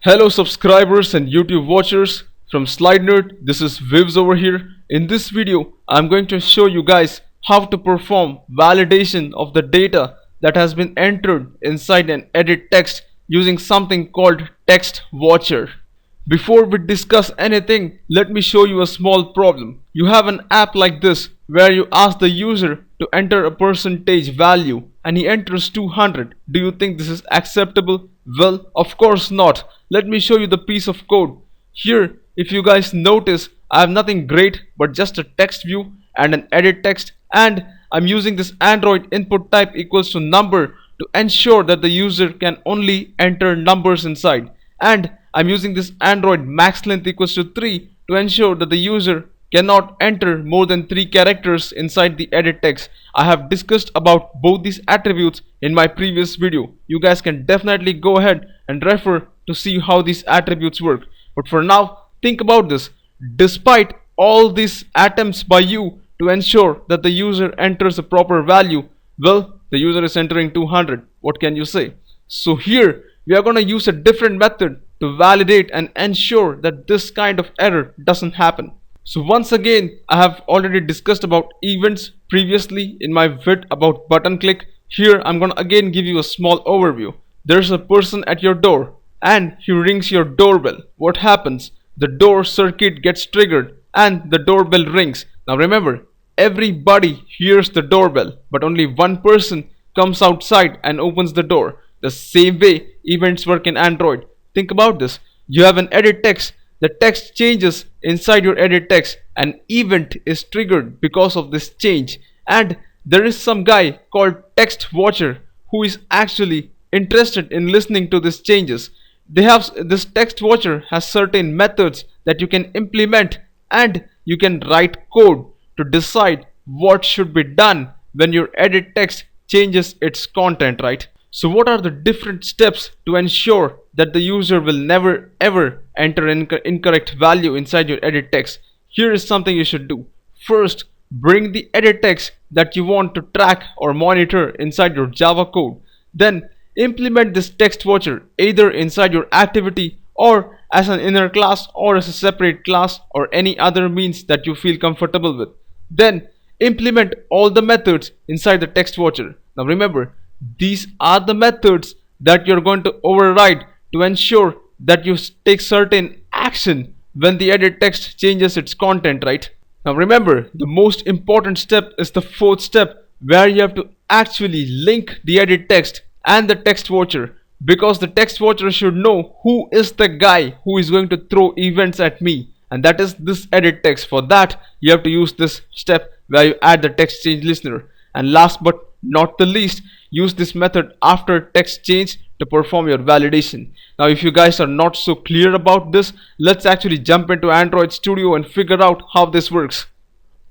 Hello subscribers and YouTube watchers. From Slide Nerd, this is Vivs over here. In this video, I'm going to show you guys how to perform validation of the data that has been entered inside an edit text using something called TextWatcher. Before we discuss anything, let me show you a small problem. You have an app like this where you ask the user to enter a percentage value and he enters 200. Do you think this is acceptable? Well, of course not. Let me show you the piece of code. Here, if you guys notice, I have nothing great but just a text view and an edit text, and I'm using this Android input type equals to number to ensure that the user can only enter numbers inside, and I'm using this Android max length equals to 3 to ensure that the user cannot enter more than 3 characters inside the edit text. I have discussed about both these attributes in my previous video. You guys can definitely go ahead and refer to see how these attributes work. But for now, think about this. Despite all these attempts by you to ensure that the user enters a proper value, well, the user is entering 200. What can you say? So here we are going to use a different method to validate and ensure that this kind of error doesn't happen. So once again, I have already discussed about events previously in my vid about button click. Here I'm gonna again give you a small overview. There's a person at your door and he rings your doorbell. What happens? The door circuit gets triggered and the doorbell rings. Now remember, everybody hears the doorbell, but only one person comes outside and opens the door. The same way events work in Android. Think about this. You have an edit text. The text changes inside your edit text. An event is triggered because of this change, and there is some guy called TextWatcher who is actually interested in listening to these changes. This TextWatcher has certain methods that you can implement, and you can write code to decide what should be done when your edit text changes its content, right? So what are the different steps to ensure that the user will never ever enter incorrect value inside your edit text? Here is something you should do. First, bring the edit text that you want to track or monitor inside your Java code. Then implement this text watcher either inside your activity or as an inner class or as a separate class or any other means that you feel comfortable with. Then implement all the methods inside the text watcher. Now remember, these are the methods that you're going to override to ensure that you take certain action when the edit text changes its content, right? Now remember, the most important step is the fourth step, where you have to actually link the edit text and the text watcher, because the text watcher should know who is the guy who is going to throw events at me, and that is this edit text. For that, you have to use this step where you add the text change listener. And last but not the least, use this method after text change to perform your validation. Now if you guys are not so clear about this, let's actually jump into Android Studio and figure out how this works.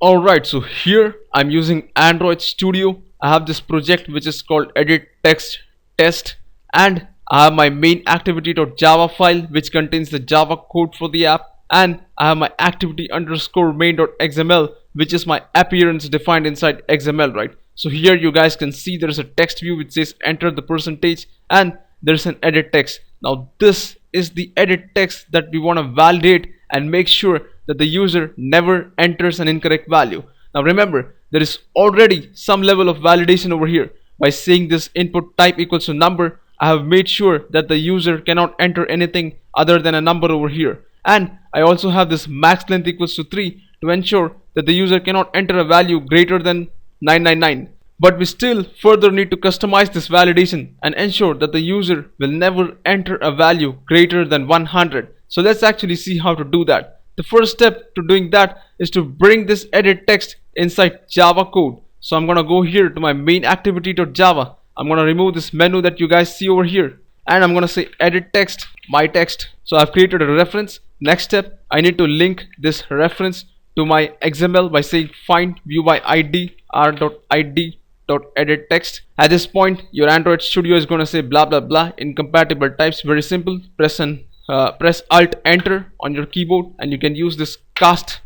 Alright, so here I'm using Android Studio. I have this project which is called EditText test, and I have my main activity.java file which contains the Java code for the app, and I have my activity underscore main.xml which is my appearance defined inside XML, right? So here you guys can see there's a text view which says enter the percentage, and there's an edit text. Now this is the edit text that we want to validate and make sure that the user never enters an incorrect value. Now remember, there is already some level of validation over here. By saying this input type equals to number, I have made sure that the user cannot enter anything other than a number over here. And I also have this max length equals to 3 to ensure that the user cannot enter a value greater than 999. But we still further need to customize this validation and ensure that the user will never enter a value greater than 100. So let's actually see how to do that. The first step to doing that is to bring this edit text inside Java code. So I'm gonna go here to my main activity.java. I'm gonna remove this menu that you guys see over here, and I'm gonna say edit text, my text. So I've created a reference. Next step, I need to link this reference to my XML by saying find view by id r.id.edit text. At this point, your Android Studio is going to say blah blah blah incompatible types. Very simple. Press Alt Enter on your keyboard, and you can use this cast.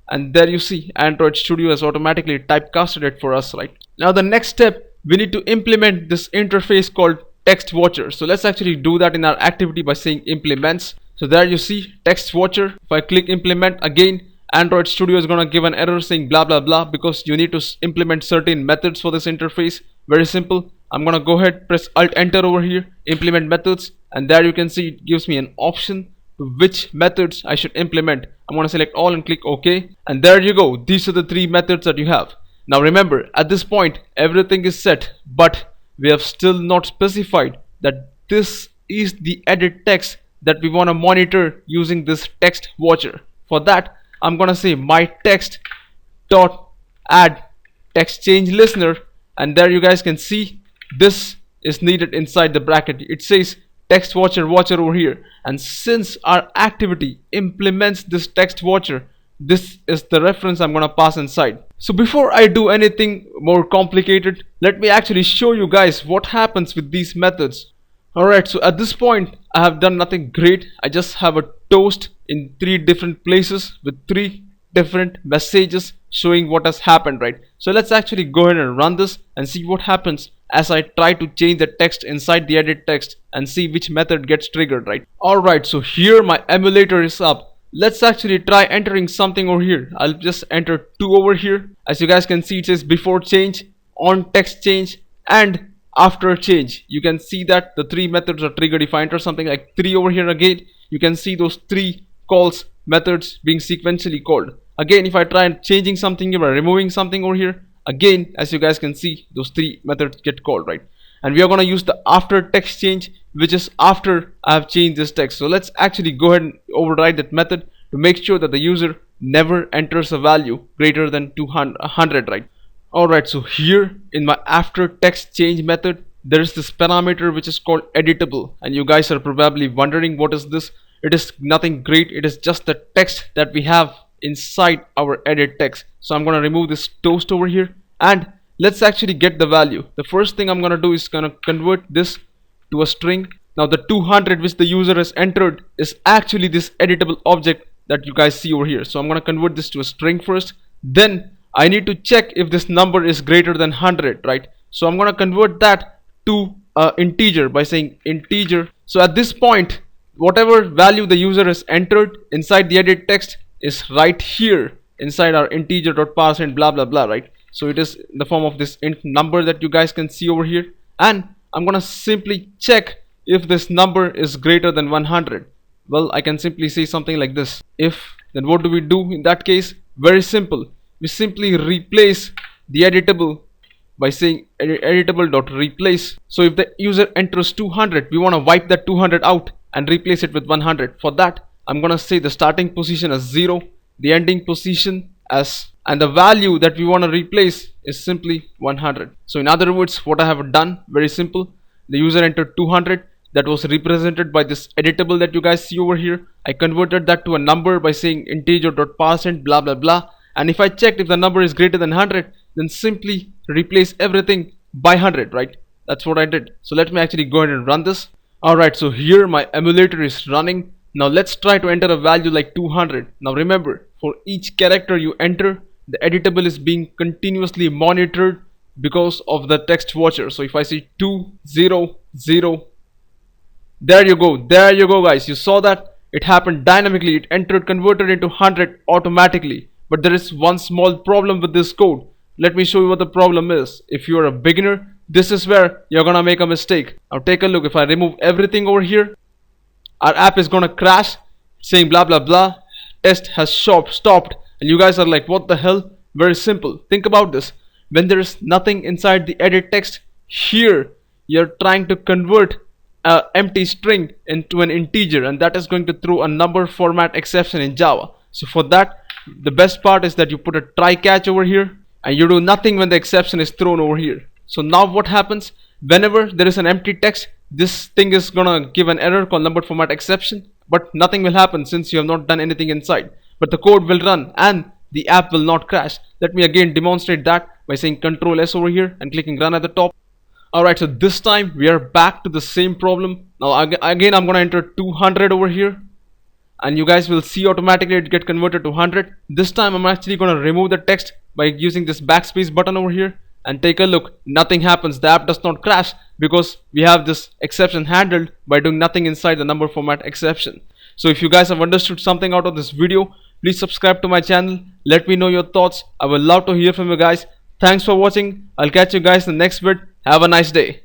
And there you see, Android Studio has automatically typecasted it for us, right? Now the next step, we need to implement this interface called TextWatcher. So let's actually do that in our activity by saying implements. So there you see TextWatcher. If I click implement again, Android Studio is gonna give an error saying blah blah blah because you need to implement certain methods for this interface. Very simple. I'm gonna go ahead, press Alt Enter over here, implement methods, and there you can see it gives me an option to which methods I should implement. I'm gonna select all and click OK, and there you go. These are the 3 methods that you have. Now remember, at this point everything is set, but we have still not specified that this is the edit text that we want to monitor using this TextWatcher. For that, I'm gonna say my text dot add text change listener, and there you guys can see this is needed inside the bracket. It says TextWatcher watcher over here, and since our activity implements this TextWatcher, this is the reference I'm gonna pass inside. So before I do anything more complicated, let me actually show you guys what happens with these methods. Alright, so at this point I have done nothing great. I just have a toast in 3 different places with 3 different messages showing what has happened, right? So let's actually go ahead and run this and see what happens as I try to change the text inside the edit text and see which method gets triggered, right? Alright, so here my emulator is up. Let's actually try entering something over here. I'll just enter 2 over here. As you guys can see, it says before change, on text change, and after change. You can see that the 3 methods are triggered. If I enter something like 3 over here again, you can see those 3 calls methods being sequentially called. Again, if I try changing something here or removing something over here, again, as you guys can see, those 3 methods get called, right? And we are going to use the after text change, which is after I have changed this text. So let's actually go ahead and override that method to make sure that the user never enters a value greater than 200, right? Alright, so here in my after text change method, there is this parameter which is called editable, and you guys are probably wondering what is this. It is nothing great. It is just the text that we have inside our edit text. So I'm going to remove this toast over here, and let's actually get the value. The first thing I'm going to do is going to convert this to a string. Now the 200 which the user has entered is actually this editable object that you guys see over here. So I'm going to convert this to a string first. Then I need to check if this number is greater than 100, right? So I'm going to convert that to integer by saying integer. So at this point, whatever value the user has entered inside the edit text is right here inside our integer.parseInt blah blah blah, right? So it is in the form of this int number that you guys can see over here, and I'm gonna simply check if this number is greater than 100. Well, I can simply say something like this. If, then what do we do in that case? Very simple. We simply replace the editable by saying editable.replace. So if the user enters 200, we want to wipe that 200 out and replace it with 100. For that, I'm gonna say the starting position as 0, the ending position as, and the value that we want to replace is simply 100. So in other words, what I have done, very simple. The user entered 200, that was represented by this editable that you guys see over here. I converted that to a number by saying integer.parseInt blah blah blah, and if I checked if the number is greater than 100, then simply replace everything by 100, right? That's what I did. So let me actually go ahead and run this. Alright, so here my emulator is running. Now let's try to enter a value like 200. Now remember, for each character you enter, the editable is being continuously monitored because of the TextWatcher. So if I see 200, there you go guys, you saw that it happened dynamically. It entered, converted into 100 automatically. But there is one small problem with this code. Let me show you what the problem is. If you are a beginner, this is where you're gonna make a mistake. Now take a look. If I remove everything over here, our app is gonna crash saying blah blah blah, test has stopped, and you guys are like, what the hell? Very simple. Think about this. When there is nothing inside the edit text, here you're trying to convert an empty string into an integer, and that is going to throw a number format exception in Java. So for that, the best part is that you put a try catch over here and you do nothing when the exception is thrown over here. So now what happens? Whenever there is an empty text, this thing is gonna give an error called number format exception, but nothing will happen since you have not done anything inside. But the code will run and the app will not crash. Let me again demonstrate that by saying Ctrl S over here and clicking run at the top. Alright, so this time we are back to the same problem. Now again I'm gonna enter 200 over here, and you guys will see automatically it get converted to 100. This time I'm actually gonna remove the text by using this backspace button over here, and take a look. Nothing happens. The app does not crash because we have this exception handled by doing nothing inside the number format exception. So if you guys have understood something out of this video, please subscribe to my channel. Let me know your thoughts. I would love to hear from you guys. Thanks for watching. I'll catch you guys in the next vid. Have a nice day.